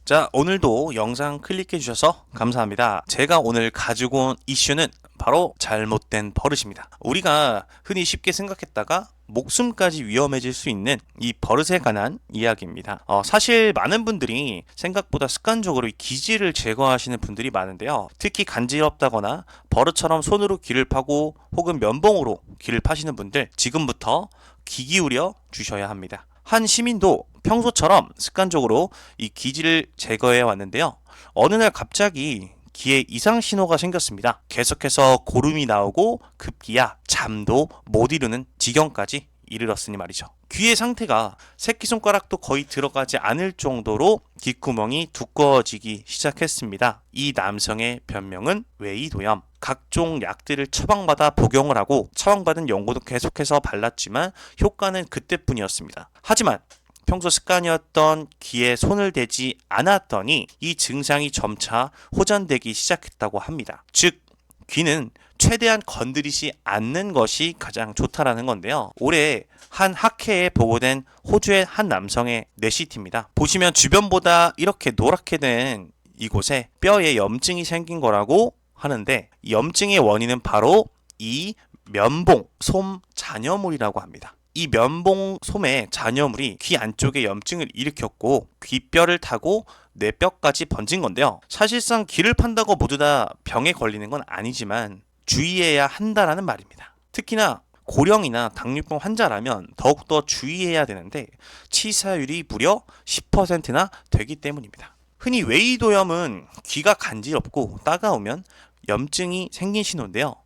자, 오늘도 영상 클릭해 주셔서 감사합니다. 제가 오늘 가지고 온 이슈는 바로 잘못된 버릇입니다. 우리가 흔히 쉽게 생각했다가 목숨까지 위험해질 수 있는 이 버릇에 관한 이야기입니다. 사실 많은 분들이 생각보다 습관적으로 이 기지를 제거하시는 분들이 많은데요. 특히 간지럽다거나 버릇처럼 손으로 귀를 파고 혹은 면봉으로 귀를 파시는 분들, 지금부터 귀 기울여 주셔야 합니다. 한 시민도 평소처럼 습관적으로 이 기지를 제거해 왔는데요. 어느 날 갑자기 귀에 이상 신호가 생겼습니다. 계속해서 고름이 나오고 급기야 잠도 못 이루는 지경까지 이르렀으니 말이죠. 귀의 상태가 새끼손가락도 거의 들어가지 않을 정도로 귓구멍이 두꺼워지기 시작했습니다. 이 남성의 변명은 외이도염. 각종 약들을 처방받아 복용을 하고 처방받은 연고도 계속해서 발랐지만 효과는 그때뿐이었습니다. 하지만 평소 습관이었던 귀에 손을 대지 않았더니 이 증상이 점차 호전되기 시작했다고 합니다. 즉, 귀는 최대한 건드리지 않는 것이 가장 좋다라는 건데요. 올해 한 학회에 보고된 호주의 한 남성의 뇌CT입니다. 보시면 주변보다 이렇게 노랗게 된 이곳에 뼈에 염증이 생긴 거라고 하는데, 이 염증의 원인은 바로 이 면봉, 솜 잔여물이라고 합니다. 이 면봉 솜의 잔여물이 귀 안쪽에 염증을 일으켰고 귀뼈를 타고 뇌뼈까지 번진 건데요. 사실상 귀를 판다고 모두 다 병에 걸리는 건 아니지만 주의해야 한다라는 말입니다. 특히나 고령이나 당뇨병 환자라면 더욱더 주의해야 되는데 치사율이 무려 10%나 되기 때문입니다. 흔히 외이도염은 귀가 간지럽고 따가우면 염증이 생긴 신호인데요.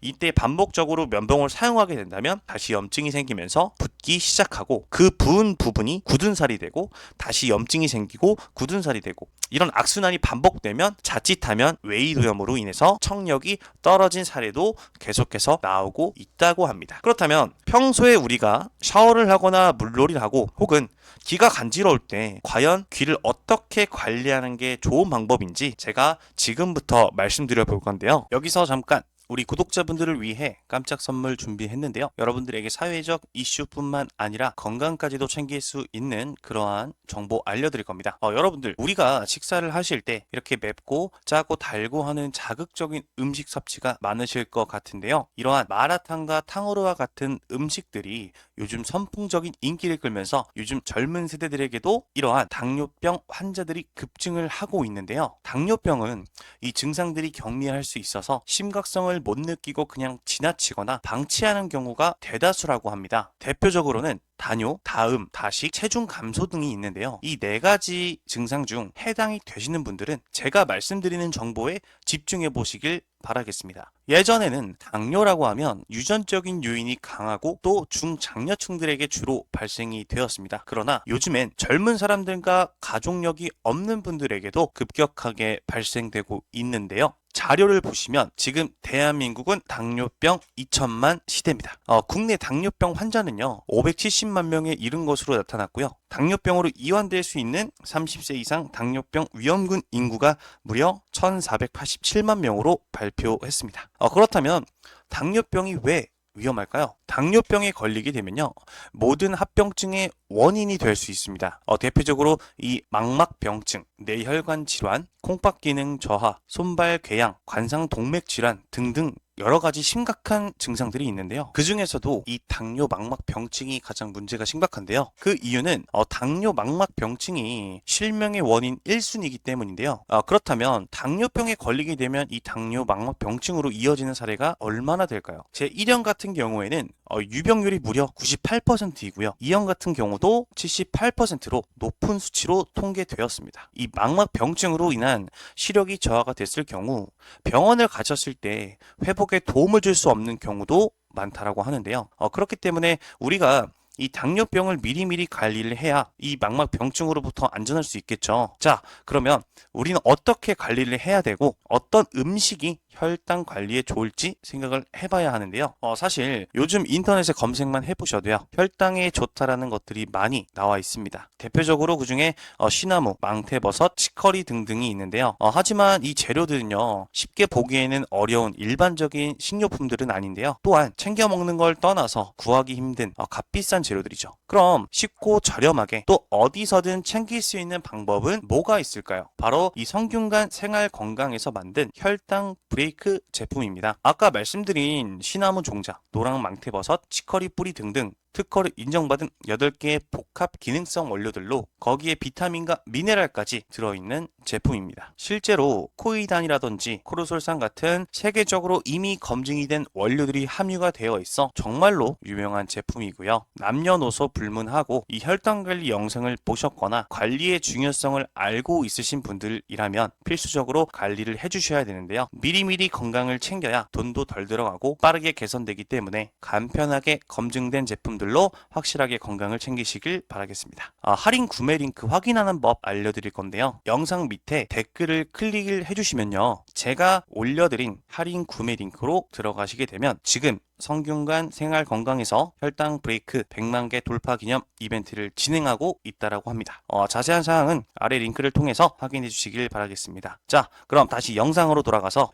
이때 반복적으로 면봉을 사용하게 된다면 다시 염증이 생기면서 붓기 시작하고 그 부은 부분이 굳은 살이 되고 다시 염증이 생기고 굳은 살이 되고 이런 악순환이 반복되면 자칫하면 외이도염으로 인해서 청력이 떨어진 사례도 계속해서 나오고 있다고 합니다. 그렇다면 평소에 우리가 샤워를 하거나 물놀이를 하고 혹은 귀가 간지러울 때 과연 귀를 어떻게 관리하는 게 좋은 방법인지 제가 지금부터 말씀드려 볼 건데요. 여기서 잠깐 우리 구독자분들을 위해 깜짝 선물 준비했는데요. 여러분들에게 사회적 이슈뿐만 아니라 건강까지도 챙길 수 있는 그러한 정보 알려드릴 겁니다. 여러분들, 우리가 식사를 하실 때 이렇게 맵고 짜고 달고 하는 자극적인 음식 섭취가 많으실 것 같은데요. 이러한 마라탕과 탕후루와 같은 음식들이 요즘 선풍적인 인기를 끌면서 요즘 젊은 세대들에게도 이러한 당뇨병 환자들이 급증을 하고 있는데요. 당뇨병은 이 증상들이 경미할 수 있어서 심각성을 못 느끼고 그냥 지나치거나 방치하는 경우가 대다수라고 합니다. 대표적으로는 다뇨, 다음, 다식, 체중 감소 등이 있는데요. 이 네 가지 증상 중 해당이 되시는 분들은 제가 말씀드리는 정보에 집중해 보시길 바라겠습니다. 예전에는 당뇨라고 하면 유전적인 요인이 강하고 또 중장년층들에게 주로 발생이 되었습니다. 그러나 요즘엔 젊은 사람들과 가족력이 없는 분들에게도 급격하게 발생되고 있는데요. 자료를 보시면 지금 대한민국은 당뇨병 2천만 시대입니다. 국내 당뇨병 환자는요 570만 명에 이른 것으로 나타났고요. 당뇨병으로 이완될 수 있는 30세 이상 당뇨병 위험군 인구가 무려 1487만 명으로 발표했습니다. 그렇다면 당뇨병이 왜 위험할까요? 당뇨병에 걸리게 되면요 모든 합병증의 원인이 될 수 있습니다. 대표적으로 이 망막병증, 뇌혈관 질환, 콩팥 기능 저하, 손발 궤양, 관상 동맥 질환 등등 여러 가지 심각한 증상들이 있는데요. 그 중에서도 이 당뇨 망막 병증이 가장 문제가 심각한데요. 그 이유는 당뇨 망막 병증이 실명의 원인 1순위이기 때문인데요. 그렇다면 당뇨병에 걸리게 되면 이 당뇨 망막 병증으로 이어지는 사례가 얼마나 될까요? 제1형 같은 경우에는 유병률이 무려 98%이고요. 2형 같은 경우도 78%로 높은 수치로 통계되었습니다. 이 망막 병증으로 인한 시력이 저하가 됐을 경우 병원을 가셨을 때 회복에 도움을 줄 수 없는 경우도 많다라고 하는데요. 그렇기 때문에 우리가 이 당뇨병을 미리미리 관리를 해야 이 망막병증으로부터 안전할 수 있겠죠. 자, 그러면 우리는 어떻게 관리를 해야 되고 어떤 음식이 혈당 관리에 좋을지 생각을 해봐야 하는데요. 사실 요즘 인터넷에 검색만 해보셔도요. 혈당에 좋다라는 것들이 많이 나와 있습니다. 대표적으로 그중에 시나무, 망태버섯, 치커리 등등이 있는데요. 하지만 이 재료들은요. 쉽게 보기에는 어려운 일반적인 식료품들은 아닌데요. 또한 챙겨 먹는 걸 떠나서 구하기 힘든 값비싼 재료들이죠. 그럼 쉽고 저렴하게 또 어디서든 챙길 수 있는 방법은 뭐가 있을까요? 바로 이 성균관 생활건강에서 만든 혈당 브레이크 제품입니다. 아까 말씀드린 시나몬 종자, 노랑 망태버섯, 치커리 뿌리 등등 특허를 인정받은 8개의 복합 기능성 원료들로 거기에 비타민과 미네랄까지 들어있는 제품입니다. 실제로 코이단이라든지 코르솔산 같은 세계적으로 이미 검증이 된 원료들이 함유가 되어 있어 정말로 유명한 제품이고요. 남녀노소 불문하고 이 혈당 관리 영상을 보셨거나 관리의 중요성을 알고 있으신 분들이라면 필수적으로 관리를 해주셔야 되는데요. 미리미리 건강을 챙겨야 돈도 덜 들어가고 빠르게 개선되기 때문에 간편하게 검증된 제품들로 확실하게 건강을 챙기시길 바라겠습니다. 할인 구매 링크 확인하는 법 알려드릴 건데요. 영상 밑에 댓글을 클릭을 해주시면요. 제가 올려드린 할인 구매 링크로 들어가시게 되면 지금 성균관 생활건강에서 혈당 브레이크 100만 개 돌파 기념 이벤트를 진행하고 있다라고 합니다. 자세한 사항은 아래 링크를 통해서 확인해 주시길 바라겠습니다. 자, 그럼 다시 영상으로 돌아가서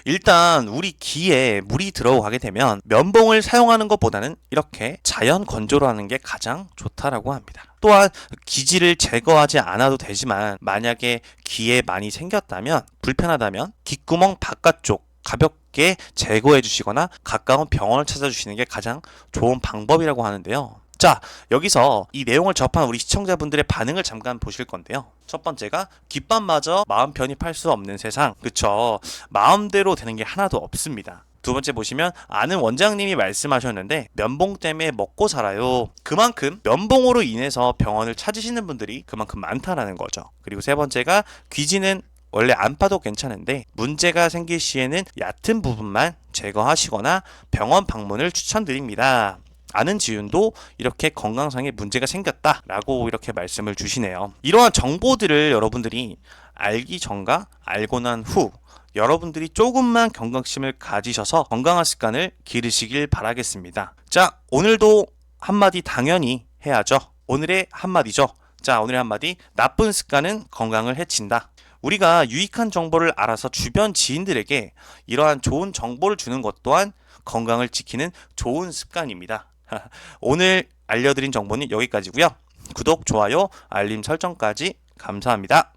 일단 우리 기에 물이 들어가게 되면 면봉을 사용하는 것보다는 이렇게 자연 건조로 하는 게 가장 좋다라고 합니다. 또한 기지를 제거하지 않아도 되지만 만약에 기에 많이 생겼다면 불편하다면 귓구멍 바깥쪽 가볍게 제거해 주시거나 가까운 병원을 찾아주시는 게 가장 좋은 방법이라고 하는데요. 자, 여기서 이 내용을 접한 우리 시청자분들의 반응을 잠깐 보실 건데요. 첫 번째가 귓밥마저 마음 편히 팔 수 없는 세상. 그쵸? 마음대로 되는 게 하나도 없습니다. 두 번째 보시면 아는 원장님이 말씀하셨는데 면봉 때문에 먹고 살아요. 그만큼 면봉으로 인해서 병원을 찾으시는 분들이 그만큼 많다라는 거죠. 그리고 세 번째가 귀지는 원래 안 파도 괜찮은데 문제가 생길 시에는 얕은 부분만 제거하시거나 병원 방문을 추천드립니다. 아는 지윤도 이렇게 건강상에 문제가 생겼다라고 이렇게 말씀을 주시네요. 이러한 정보들을 여러분들이 알기 전과 알고 난 후 여러분들이 조금만 경각심을 가지셔서 건강한 습관을 기르시길 바라겠습니다. 자, 오늘도 한마디 당연히 해야죠. 오늘의 한마디죠. 자, 오늘의 한마디. 나쁜 습관은 건강을 해친다. 우리가 유익한 정보를 알아서 주변 지인들에게 이러한 좋은 정보를 주는 것 또한 건강을 지키는 좋은 습관입니다. 오늘 알려드린 정보는 여기까지고요. 구독, 좋아요, 알림 설정까지 감사합니다.